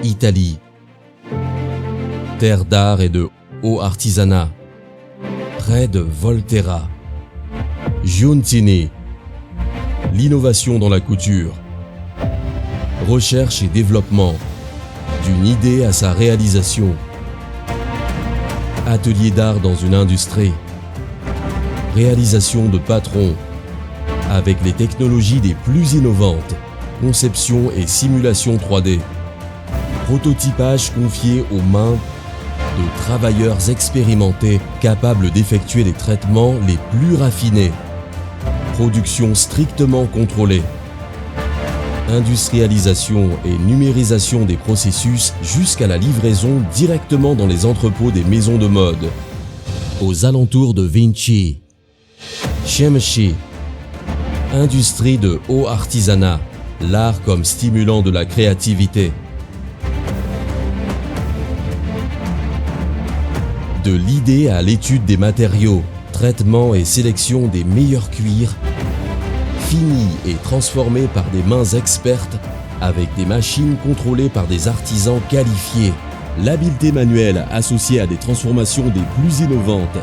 Italie. Terre d'art et de haut artisanat. Près de Volterra. Giuntini. L'innovation dans la couture. Recherche et développement. D'une idée à sa réalisation. Atelier d'art dans une industrie. Réalisation de patrons. Avec les technologies les plus innovantes. Conception et simulation 3D. Prototypage confié aux mains de travailleurs expérimentés capables d'effectuer les traitements les plus raffinés. Production strictement contrôlée. Industrialisation et numérisation des processus jusqu'à la livraison directement dans les entrepôts des maisons de mode. Aux alentours de Vinci. Shemshi. Industrie de haut artisanat. L'art comme stimulant de la créativité. De l'idée à l'étude des matériaux, traitement et sélection des meilleurs cuirs, finis et transformés par des mains expertes avec des machines contrôlées par des artisans qualifiés, l'habileté manuelle associée à des transformations des plus innovantes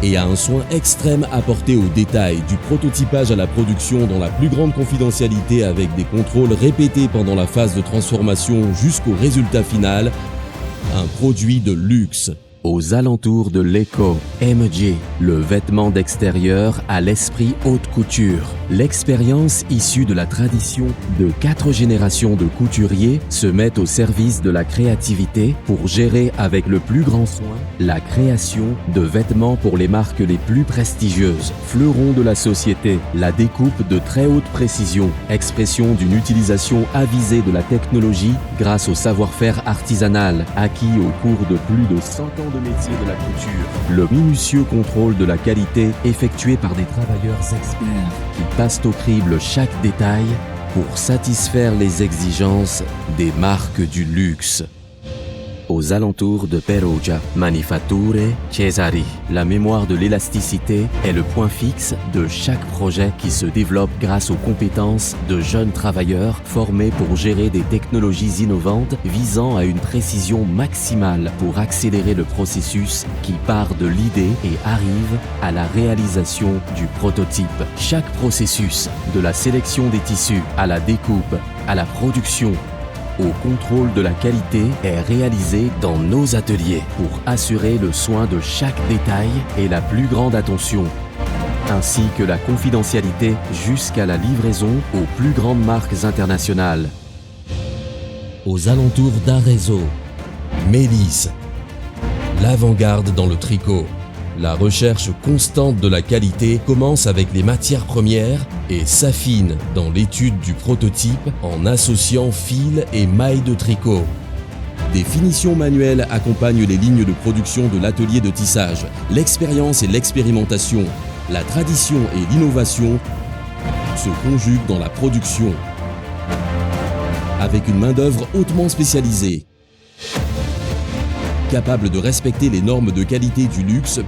et à un soin extrême apporté aux détails du prototypage à la production dans la plus grande confidentialité avec des contrôles répétés pendant la phase de transformation jusqu'au résultat final, un produit de luxe. Aux alentours de l'Eco, MG, le vêtement d'extérieur à l'esprit haute couture. L'expérience issue de la tradition de 4 générations de couturiers se met au service de la créativité pour gérer avec le plus grand soin la création de vêtements pour les marques les plus prestigieuses, fleurons de la société, la découpe de très haute précision, expression d'une utilisation avisée de la technologie grâce au savoir-faire artisanal acquis au cours de plus de 100 ans de métier de la couture, le minutieux contrôle de la qualité effectué par des travailleurs experts qui passent au crible chaque détail pour satisfaire les exigences des marques du luxe. Aux alentours de Perugia, Manifatture Cesari, la mémoire de l'élasticité est le point fixe de chaque projet qui se développe grâce aux compétences de jeunes travailleurs formés pour gérer des technologies innovantes visant à une précision maximale pour accélérer le processus qui part de l'idée et arrive à la réalisation du prototype. Chaque processus, de la sélection des tissus à la découpe, à la production, au contrôle de la qualité est réalisé dans nos ateliers pour assurer le soin de chaque détail et la plus grande attention, ainsi que la confidentialité jusqu'à la livraison aux plus grandes marques internationales. Aux alentours d'Arezzo, Mélis, l'avant-garde dans le tricot. La recherche constante de la qualité commence avec les matières premières et s'affine dans l'étude du prototype en associant fil et mailles de tricot. Des finitions manuelles accompagnent les lignes de production de l'atelier de tissage. L'expérience et l'expérimentation, la tradition et l'innovation se conjuguent dans la production avec une main-d'œuvre hautement spécialisée, capable de respecter les normes de qualité du luxe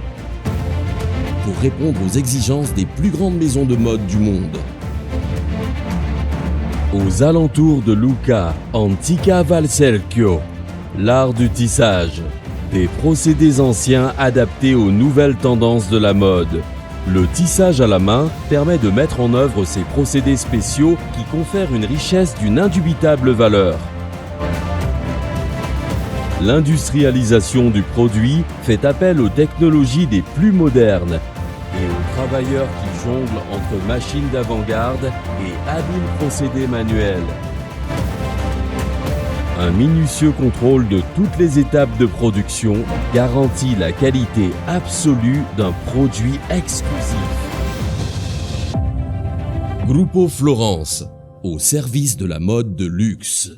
pour répondre aux exigences des plus grandes maisons de mode du monde. Aux alentours de Lucca, Antica Valcerchio, l'art du tissage. Des procédés anciens adaptés aux nouvelles tendances de la mode. Le tissage à la main permet de mettre en œuvre ces procédés spéciaux qui confèrent une richesse d'une indubitable valeur. L'industrialisation du produit fait appel aux technologies les plus modernes et aux travailleurs qui jonglent entre machines d'avant-garde et habiles procédés manuels. Un minutieux contrôle de toutes les étapes de production garantit la qualité absolue d'un produit exclusif. Gruppo Florence, au service de la mode de luxe.